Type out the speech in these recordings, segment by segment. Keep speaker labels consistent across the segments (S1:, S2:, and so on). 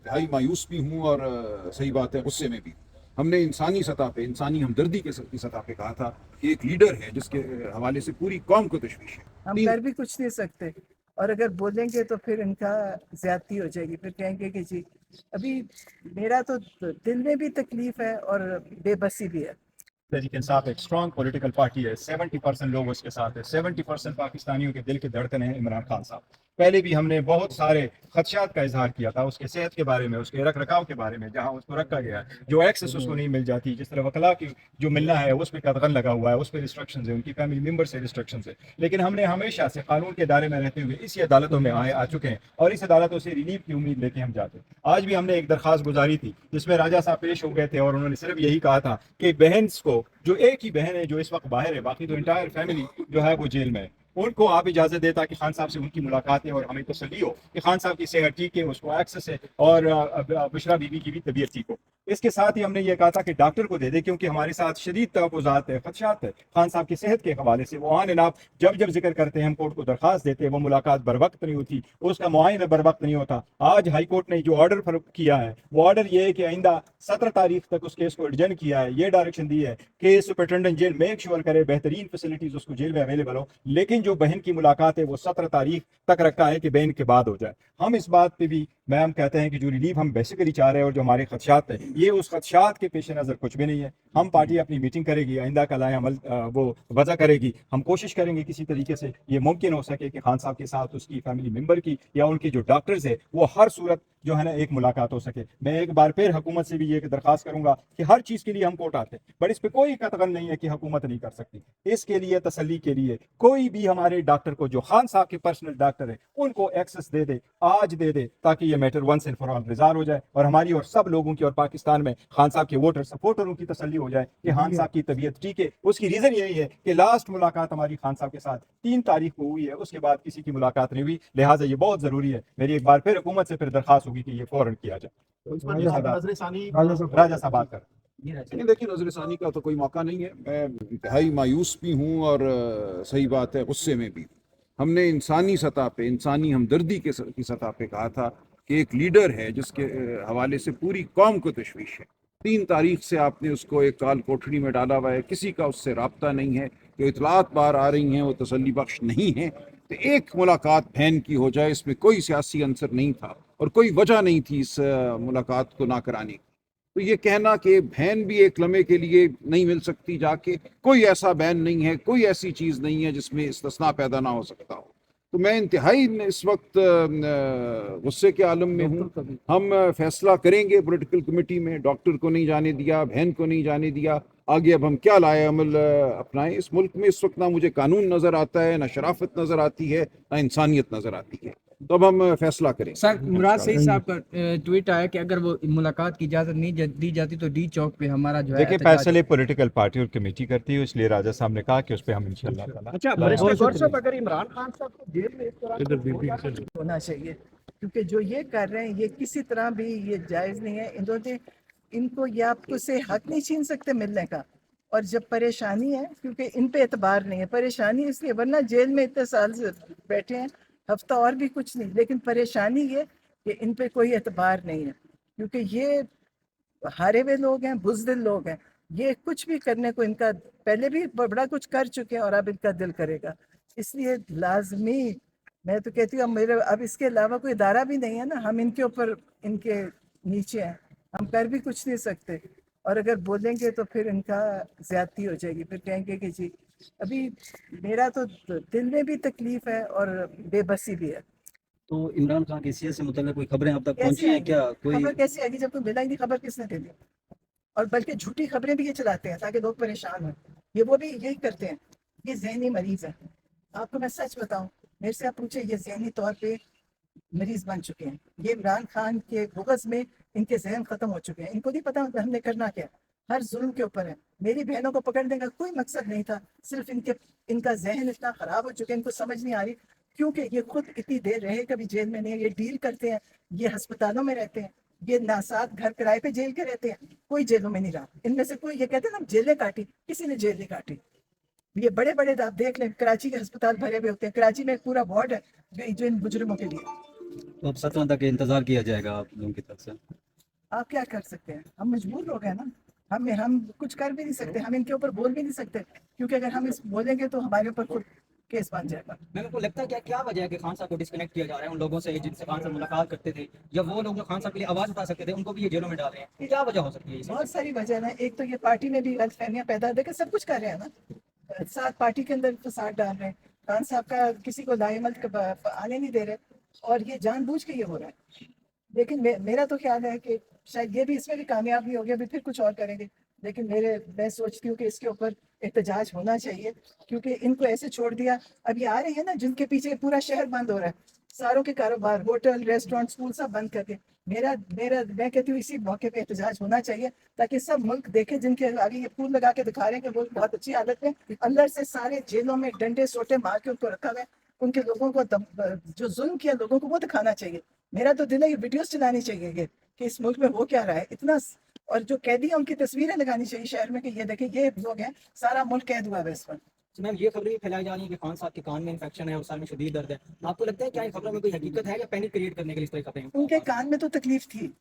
S1: इंतहाई मायूस भी हूँ और सही बात है गुस्से में भी हूँ। हमने इंसानी सतह पे, इंसानी हमदर्दी की सतह पे कहा था कि एक लीडर है जिसके हवाले से पूरी कौम को तशवीश है।
S2: हम कर भी कुछ नहीं सकते, और अगर बोलेंगे तो फिर इनका ज्यादती हो जाएगी, फिर कहेंगे कि जी अभी मेरा तो दिल में भी तकलीफ है और बेबसी भी है।
S3: तहरीक इंसाफ एक स्ट्रॉन्ग पॉलिटिकल पार्टी है, 70% लोग उसके साथ हैं, 70% पाकिस्तानियों के दिल के धड़कन है इमरान खान साहब। पहले भी हमने बहुत सारे खदशात का इजहार किया था उसके सेहत के बारे में, उसके रख रखाव के बारे में, जहाँ उसको रखा गया है, जो एक्सेस उसको नहीं मिल जाती, जिस तरह वकला की जो मिलना है उस पर कदगन लगा हुआ है, उस पर रिस्ट्रिक्शन है, उनकी फैमिली मेम्बर से रिस्ट्रिक्शन है। लेकिन हमने हमेशा से कानून के दायरे में रहते हुए इसी अदालतों में आ चुके हैं और इस अदालतों से रिलीफ की उम्मीद लेके हम जाते हैं। आज भी हमने एक दरखास्त गुजारी थी जिसमें राजा साहब पेश हो गए थे और उन्होंने सिर्फ यही कहा था कि बहन को, जो एक ही बहन है जो इस वक्त बाहर है, बाकी तो इंटायर फैमिली जो है वो जेल में है, उनको आप इजाजत देता कि खान साहब से उनकी मुलाकात है और हमें तसल्ली हो कि खान साहब की सेहत ठीक है, उसको एक्सेस है और बुशरा बीबी की भी तबीयत ठीक हो। इसके साथ ही हमने ये कहा था कि डॉक्टर को दे दे, क्योंकि हमारे साथ शदीद तहफ़्फ़ुज़ात है, खदशात है खान साहब की सेहत के हवाले से। वो ऑन एंड ऑफ जब जब जिक्र करते हैं हम कोर्ट को दरखास्त देते हैं, वो मुलाकात बर वक्त नहीं होती, उसका मुआयना बर वक्त नहीं होता। आज हाई कोर्ट ने जो ऑर्डर किया है वो ऑर्डर ये है कि आइंदा 17 तारीख तक उस केस को एडजर्न किया है, ये डायरेक्शन दी है कि सुपरिटेंडेंट जेल मेक श्योर करे बेहतरीन फैसिलिटीज उसको जेल में अवेलेबल हो, लेकिन जो बहन की मुलाकात है वो 17 तारीख तक रखा है कि बहन के बाद हो जाए। हम इस बात पे भी मैम कहते हैं कि जो रिलीफ हम बेसिकली चाह रहे हैं और जो हमारे खदशात हैं, ये उस खदशात के पेश नज़र कुछ भी नहीं है। हम पार्टी अपनी मीटिंग करेगी, आइंदा का लाए अमल वो वजह करेगी। हम कोशिश करेंगे किसी तरीके से ये मुमकिन हो सके कि खान साहब के साथ उसकी फैमिली मेम्बर की या उनके जो डॉक्टर्स है वो हर सूरत जो है ना एक मुलाकात हो सके। मैं एक बार फिर हुकूमत से भी ये दरखास्त करूंगा कि हर चीज़ के लिए हम कोर्ट आते हैं, बट इस पर कोई कतगन नहीं है कि हुकूमत नहीं कर सकती। इसके लिए तसल्ली के लिए कोई भी हमारे डॉक्टर को, जो खान साहब के पर्सनल डॉक्टर है, उनको एक्सेस दे दे, आज दे दे, ताकि ये matter once and for all resolve हो जाए और हमारी और सब लोगों की और पाकिस्तान में खान साहब के वोटर सपोर्टरों की तसल्ली हो जाए कि खान साहब की तबीयत ठीक है। उसकी रीज़न यही है कि लास्ट मुलाकात हमारी खान साहब के साथ 3 तारीख को हुई है, उसके बाद किसी की मुलाकात नहीं हुई। लिहाजा ये बहुत ज़रूरी है, मेरी एक बार फिर हुकूमत से फिर दरखास्त होगी कि ये फौरन किया जाए। राजा साहब बात कर।
S1: लेकिन देखिए, नजर षानी का तो कोई मौका नहीं है। मैं इंतहाई मायूस भी हूँ और सही बात है गुस्से में भी हूँ। हमने इंसानी सतह पे, इंसानी हमदर्दी की सतह पे कहा था कि एक लीडर है जिसके हवाले से पूरी कौम को तशवीश है। 3 तारीख से आपने उसको एक काल कोठरी में डाला हुआ है, किसी का उससे राब्ता नहीं है, जो इतलात बाहर आ रही हैं वो तसल्ली बख्श नहीं है। तो एक मुलाकात बहन की हो जाए, इसमें कोई सियासी अंसर नहीं था और कोई वजह नहीं थी इस मुलाकात को ना कराने की। तो ये कहना कि बहन भी एक लम्हे के लिए नहीं मिल सकती जाके, कोई ऐसा बैन नहीं है, कोई ऐसी चीज़ नहीं है जिसमें इस्तिस्ना पैदा ना हो सकता हो। तो मैं इंतहाई इस वक्त गुस्से के आलम में हूँ। हम फैसला करेंगे पॉलिटिकल कमेटी में, डॉक्टर को नहीं जाने दिया, बहन को नहीं जाने दिया, आगे अब हम क्या लाए अमल अपनाएं। इस मुल्क में इस वक्त ना मुझे कानून नज़र आता है, ना शराफत नज़र आती है, ना इंसानियत नज़र आती है। तो अब हम फैसला करें।
S4: सर, मुराद सईद साहब का ट्वीट आया कि अगर वो मुलाकात की इजाजत नहीं दी जाती तो डी चौक पे हमारा जो है
S3: देखिए, फैसले पॉलिटिकल पार्टी और कमेटी करती है, इसलिए राजा साहब ने कहा कि उस पर हम इंशाल्लाह ताला।
S5: अच्छा, गौर साहब, अगर इमरान खान साहब को जेल में इस तरह
S2: होना चाहिए, क्योंकि जो ये कर रहे हैं ये किसी तरह भी ये जायज़ नहीं है। इन्होंने इनको ये आपको से हक नहीं छीन सकते मिलने का। और जब परेशानी है, क्योंकि इन पे एतबार नहीं है, परेशानी इसलिए, वरना जेल में इतने साल से बैठे हैं, हफ्ता और भी कुछ नहीं, लेकिन परेशानी ये कि इन पे कोई एतबार नहीं है, क्योंकि ये हारे हुए लोग हैं, बुज़दिल लोग हैं। ये कुछ भी करने को, इनका पहले भी बड़ा कुछ कर चुके हैं और अब इनका दिल करेगा। इसलिए लाजमी मैं तो कहती हूँ, मेरे अब इसके अलावा कोई इदारा भी नहीं है ना, हम इनके ऊपर, इनके नीचे हैं, हम कर भी कुछ नहीं सकते। और अगर बोलेंगे तो फिर इनका ज्यादती हो जाएगी, फिर कहेंगे कि जी अभी मेरा तो दिल में भी तकलीफ है और बेबसी भी है।
S6: तो इमरान खान की सेहत से मुतल्लिक़ कोई खबरें आप तक
S2: कैसे
S6: पहुंची हैं
S2: आएगी?
S6: क्या? कोई
S2: खबर कैसे आएगी जब कोई मिला ही नहीं? खबर किसने दे दी? और बल्कि झूठी खबरें भी ये चलाते हैं ताकि लोग परेशान हों। ये वो भी यही करते हैं। ये ज़हनी मरीज है। आपको मैं सच बताऊं, मेरे से आप पूछे, ये ज़हनी तौर पे मरीज बन चुके हैं। ये इमरान खान के बुग़्ज़ में इनके जहन खत्म हो चुके हैं। इनको नहीं पता हमने करना क्या। हर जुल्म के ऊपर है। मेरी बहनों को पकड़ने का कोई मकसद नहीं था, सिर्फ इनका जहन इतना खराब हो चुका है, इनको समझ नहीं आ रही, क्योंकि ये खुद इतनी देर रहे कभी जेल में नहीं। ये डील करते हैं, ये अस्पतालों में रहते हैं, ये नासात घर किराए पे जेल के रहते हैं, कोई जेलों में नहीं रहा। इनमें से कोई, ये कहते हैं ना जेलें काटी, किसी ने जेल नहीं काटी। ये बड़े बड़े आप देख लें, कराची के अस्पताल भरे हुए होते हैं। कराची में एक पूरा वार्ड है जो इन बुजुर्गों के लिए।
S6: तो अब 17 तक इंतजार किया जाएगा आप लोगों की तरफ से?
S2: आप क्या कर सकते हैं, हम मजबूर लोग हैं ना, हम कुछ कर भी नहीं सकते, हम इनके ऊपर बोल भी नहीं सकते, क्योंकि अगर हम इस बोलेंगे तो हमारे ऊपर खुद केस बन जाएगा।
S7: मैम को लगता है क्या क्या वजह है कि खान साहब को डिस्कनेक्ट किया जा रहा है उन लोगों से जिनसे खान साहब मुलाकात करते थे, या वो लोग जो खान साहब के लिए आवाज उठा सकते थे उनको भी ये जेलों में डाल रहे हैं, क्या वजह हो सकती है इसमें?
S2: बहुत सारी वजह है। एक तो ये पार्टी में भी गलतफहमियां पैदा, देखिए सब कुछ कर रहे हैं ना, साथ पार्टी के अंदर फसाद डाल रहे हैं, खान साहब का किसी को लाइमत आने नहीं दे रहे, और ये जानबूझ के ये हो रहा है। लेकिन मेरा तो ख्याल है कि शायद ये भी इसमें भी कामयाब नहीं हो गया, अभी फिर कुछ और करेंगे, लेकिन मैं सोचती हूँ कि इसके ऊपर एहतजाज होना चाहिए, क्योंकि इनको ऐसे छोड़ दिया। अभी आ रहे हैं ना जिनके पीछे पूरा शहर बंद हो रहा है, सारों के कारोबार, होटल, रेस्टोरेंट, स्कूल सब बंद करके। मैं कहती हूँ इसी मौके पे एहतजाज होना चाहिए, ताकि सब मुल्क देखे, जिनके आगे ये फूल लगा के दिखा रहे हैं कि मुल्क बहुत अच्छी हालत में, अंदर से सारे जेलों में डंडे सोटे मार के उनको रखा हुआ है। उनके लोगों को जो जुल्म किया लोगों को वो दिखाना चाहिए। मेरा तो दिल है ये वीडियोस चलानी चाहिए कि इस मुल्क में हो क्या रहा है इतना, और जो कैदी हैं उनकी तस्वीरें लगानी चाहिए शहर में कि ये देखें ये लोग हैं, सारा मुल्क कैद हुआ है इस पर।
S7: तो मैम ये खबरें भी फैलाई जा रही है कि खान साहब के कान में इन्फेक्शन है और सर में शदीद दर्द है, आपको लगता है क्या इन खबरों में कोई हकीकत है या पैनिक क्रिएट करने के लिए इस तरह की खबरें?
S2: उनके कान में तो तकलीफ थी,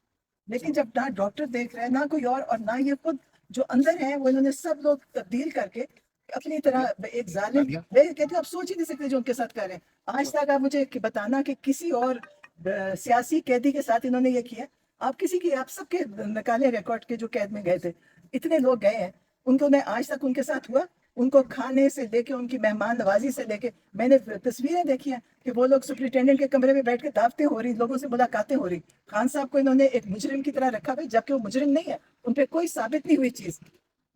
S2: लेकिन जब ना डॉक्टर देख रहे हैं ना कोई और ना ये खुद जो अंदर है, वो इन्होंने सब लोग तब्दील करके अपनी तरह एक जालिम, मैं कहती हूँ आप सोच ही नहीं सकते जो उनके साथ कर रहे हैं। आज तक आप मुझे बताना कि किसी और सियासी कैदी के साथ इन्होंने ये किया? आप किसी की, आप सबके निकाले रिकॉर्ड के जो कैद में गए थे, इतने लोग गए हैं, उनको ने आज तक उनके साथ हुआ? उनको खाने से लेके, उनकी मेहमान नवाजी से लेके, मैंने तस्वीरें देखी हैं कि वो लोग सुपरिटेंडेंट के कमरे में बैठ के दावतें हो रही, लोगों से मुलाकातें हो रही। खान साहब को इन्होंने एक मुजरिम की तरह रखा हुआ, जबकि वो मुजरिम नहीं है, उन पर कोई साबित नहीं हुई चीज,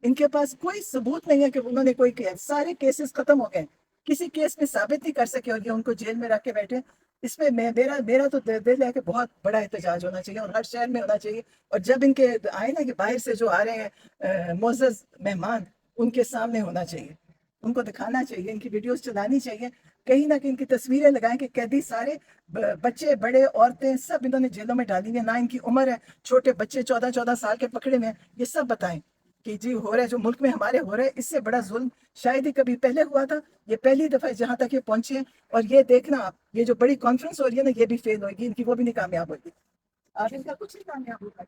S2: इनके पास कोई सबूत नहीं है कि उन्होंने कोई किया। सारे केसेस खत्म हो गए, किसी केस में साबित नहीं कर सके, और ये उनको जेल में रख के बैठे। इसमें मेरा तो दिल है कि बहुत बड़ा एहतजाज होना चाहिए, और हर शहर में होना चाहिए। और जब इनके आए ना कि बाहर से जो आ रहे हैं मोअज़्ज़ज़ मेहमान, उनके सामने होना चाहिए, उनको दिखाना चाहिए, इनकी वीडियोस चलानी चाहिए, कहीं ना कहीं इनकी तस्वीरें लगाएं कि कैदी सारे बच्चे, बड़े, औरतें, सब इन्होंने जेलों में डाली हुई है, ना इनकी उम्र है, छोटे बच्चे 14-14 साल के पकड़े में हैं। ये सब बताएं कि जी हो रहा है, जो मुल्क में हमारे हो रहा है, इससे बड़ा जुल्म शायद ही कभी पहले हुआ था। ये पहली दफा जहां तक ये पहुंचे हैं, और ये देखना आप, ये जो बड़ी कॉन्फ्रेंस हो रही है ना, ये भी फेल होगी इनकी, वो भी नहीं कामयाब होगी। आप इनका कुछ नहीं कामयाब होगा।